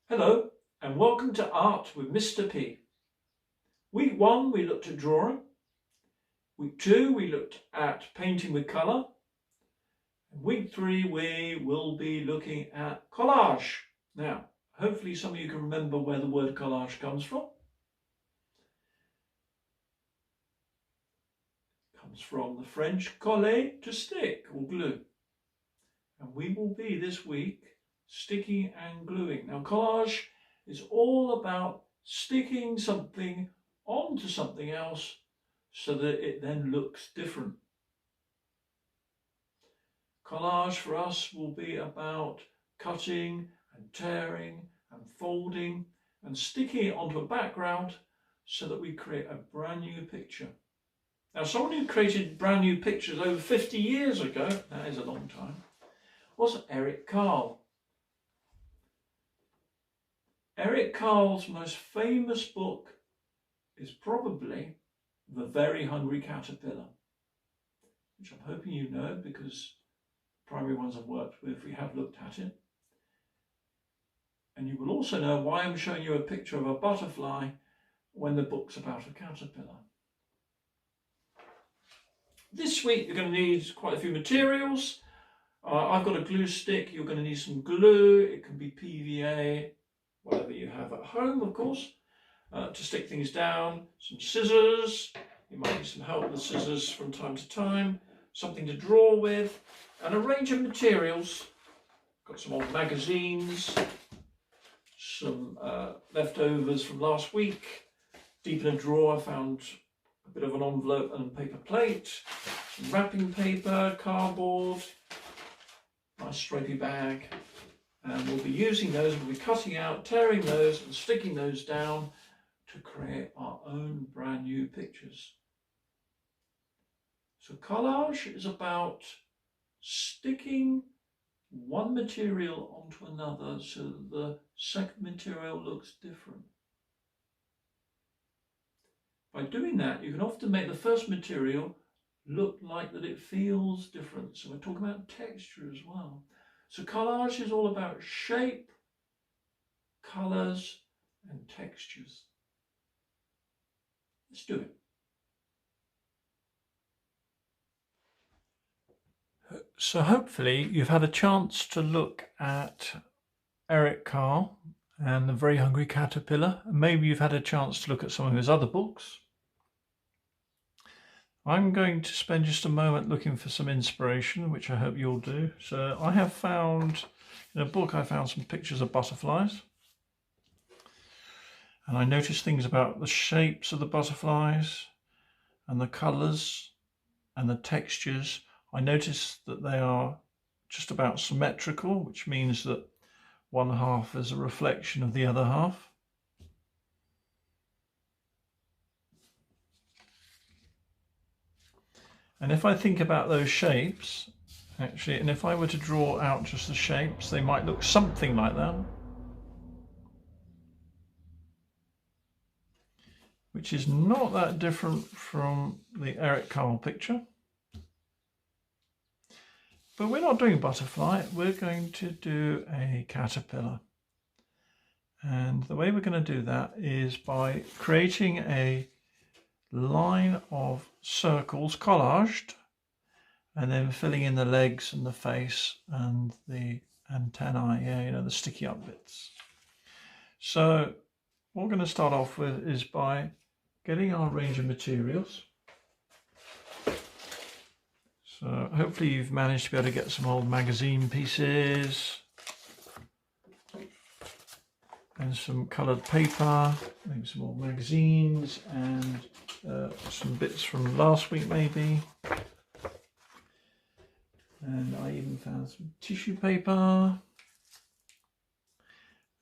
Hello and welcome to Art with Mr. P. Week 1 we looked at drawing. Week 2 we looked at painting with colour. And week 3 we will be looking at collage. Now, hopefully some of you can remember where the word collage comes from. It comes from the French coller, to stick or glue. And we will be this week sticking and gluing. Now, collage is all about sticking something onto something else so that it then looks different. Collage for us will be about cutting and tearing and folding and sticking it onto a background so that we create a brand new picture. Now, someone who created brand new pictures over 50 years ago, that is a long time, was Eric Carle. Eric Carle's most famous book is probably The Very Hungry Caterpillar, which I'm hoping you know because the primary ones I've worked with, we have looked at it. And you will also know why I'm showing you a picture of a butterfly when the book's about a caterpillar. This week you're going to need quite a few materials. I've got a glue stick. You're going to need some glue. It can be PVA, whatever you have at home, of course, to stick things down. Some scissors. You might need some help with scissors from time to time. Something to draw with, and a range of materials. Got some old magazines, some leftovers from last week. Deep in a drawer, I found a bit of an envelope and a paper plate, some wrapping paper, cardboard, nice stripy bag. And we'll be using those, we'll be cutting out, tearing those and sticking those down to create our own brand new pictures. So collage is about sticking one material onto another so that the second material looks different. By doing that, you can often make the first material look like that it feels different. So we're talking about texture as well. So collage is all about shape, colours and textures. Let's do it. So hopefully you've had a chance to look at Eric Carle and The Very Hungry Caterpillar. Maybe you've had a chance to look at some of his other books. I'm going to spend just a moment looking for some inspiration, which I hope you'll do. So I have found, in a book, I found some pictures of butterflies. And I noticed things about the shapes of the butterflies and the colours and the textures. I noticed that they are just about symmetrical, which means that one half is a reflection of the other half. And if I think about those shapes, actually, and if I were to draw out just the shapes, they might look something like that, which is not that different from the Eric Carle picture. But we're not doing a butterfly, we're going to do a caterpillar. And the way we're going to do that is by creating a line of circles collaged and then filling in the legs and the face and the antennae, the sticky up bits. So what we're going to start off with is by getting our range of materials. So hopefully you've managed to be able to get some old magazine pieces and some coloured paper, maybe some old magazines and some bits from last week maybe. And I even found some tissue paper.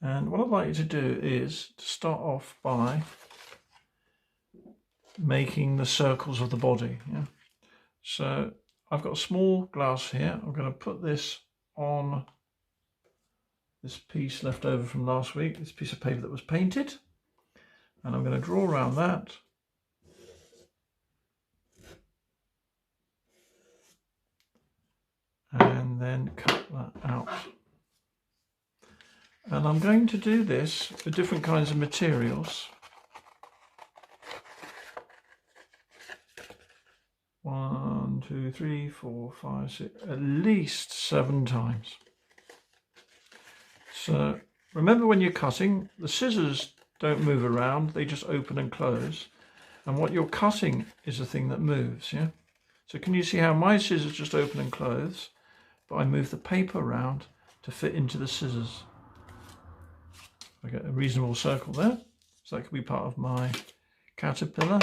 And what I'd like you to do is to start off by making the circles of the body. Yeah? So I've got a small glass here. I'm going to put this on this piece left over from last week, this piece of paper that was painted. And I'm going to draw around that. And then cut that out. And I'm going to do this with different kinds of materials. 1, 2, 3, 4, 5, 6, at least 7 times. So remember, when you're cutting, the scissors don't move around, they just open and close. And what you're cutting is the thing that moves, yeah? So can you see how my scissors just open and close, but I move the paper around to fit into the scissors. I get a reasonable circle there. So that could be part of my caterpillar.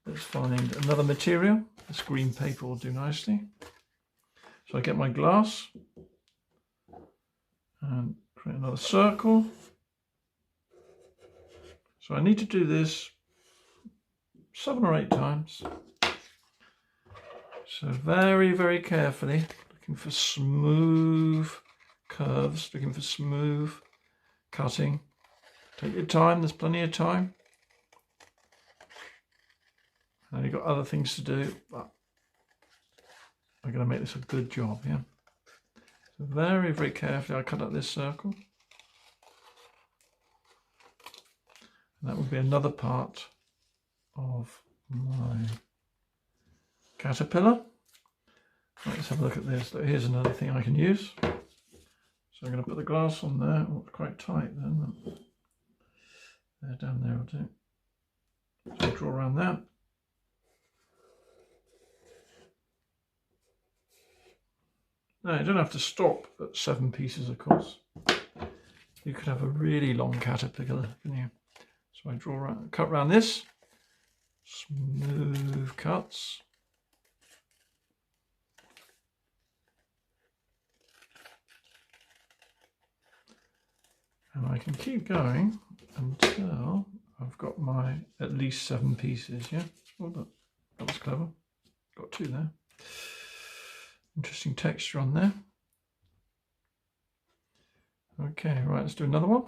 Let's find another material. This green paper will do nicely. So I get my glass and create another circle. So I need to do this 7 or 8 times. So very, very carefully, looking for smooth curves, looking for smooth cutting. Take your time, there's plenty of time. Now you've got other things to do, but I'm going to make this a good job, yeah? So very, very carefully I cut out this circle. And that will be another part of my caterpillar. Right, let's have a look at this. Here's another thing I can use. So I'm going to put the glass on there. Oh, it's quite tight then. There, down there will do. So I'll draw around that. Now you don't have to stop at 7 pieces, of course. You could have a really long caterpillar, couldn't you? So I draw around, cut around this. Smooth cuts. And I can keep going until I've got my at least 7 pieces, yeah? Oh, look, that was clever. Got 2 there. Interesting texture on there. Okay, right, let's do another one.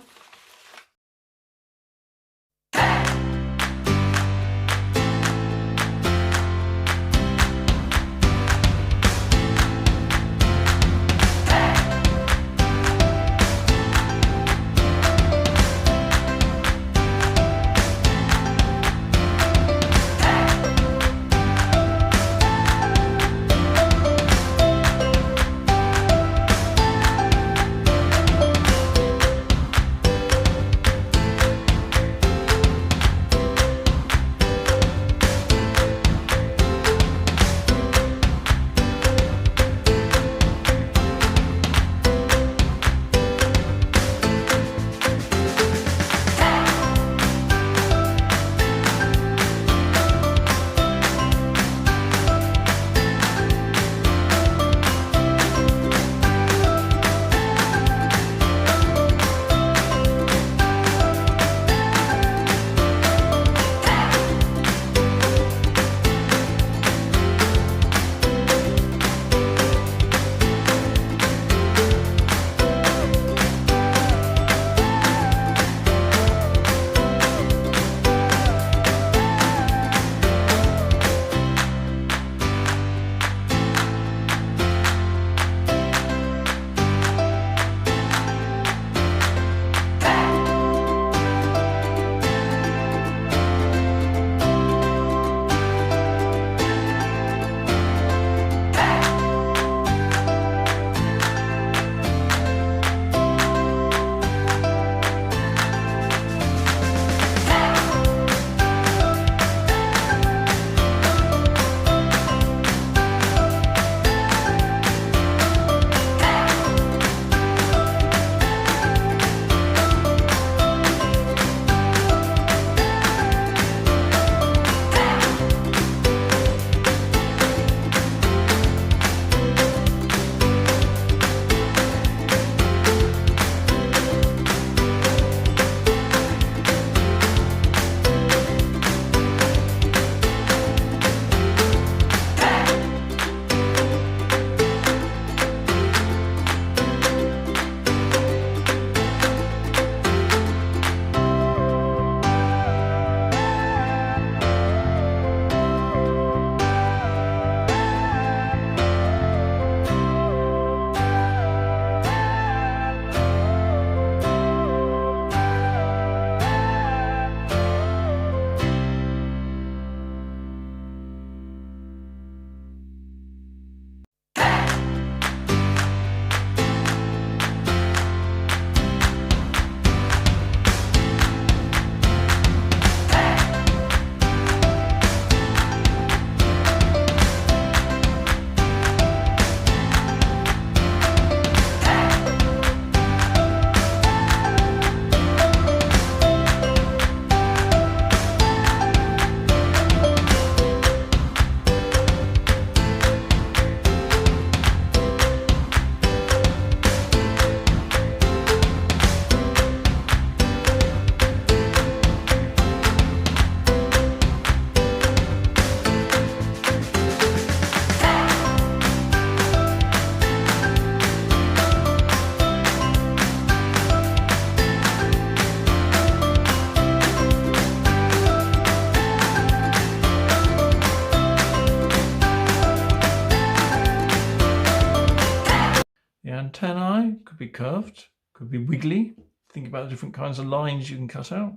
antennae could be curved, could be wiggly. Think about the different kinds of lines you can cut out.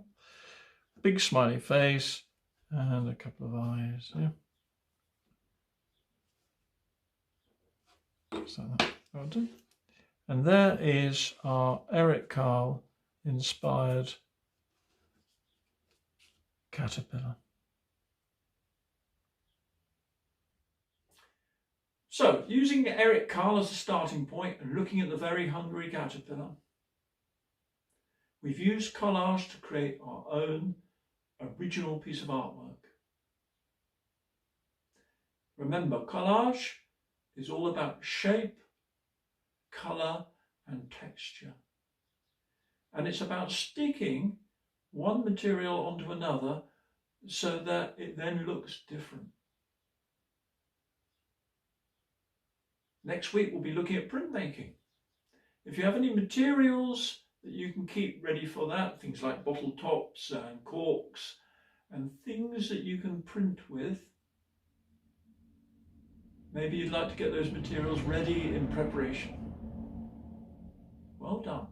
Big smiley face and a couple of eyes. Yeah. So that will do. And there is our Eric Carle inspired caterpillar. So, using Eric Carle as a starting point and looking at the very hungry caterpillar, we've used collage to create our own original piece of artwork. Remember, collage is all about shape, colour and texture. And it's about sticking one material onto another so that it then looks different. Next week we'll be looking at printmaking. If you have any materials that you can keep ready for that, things like bottle tops and corks and things that you can print with, maybe you'd like to get those materials ready in preparation. Well done.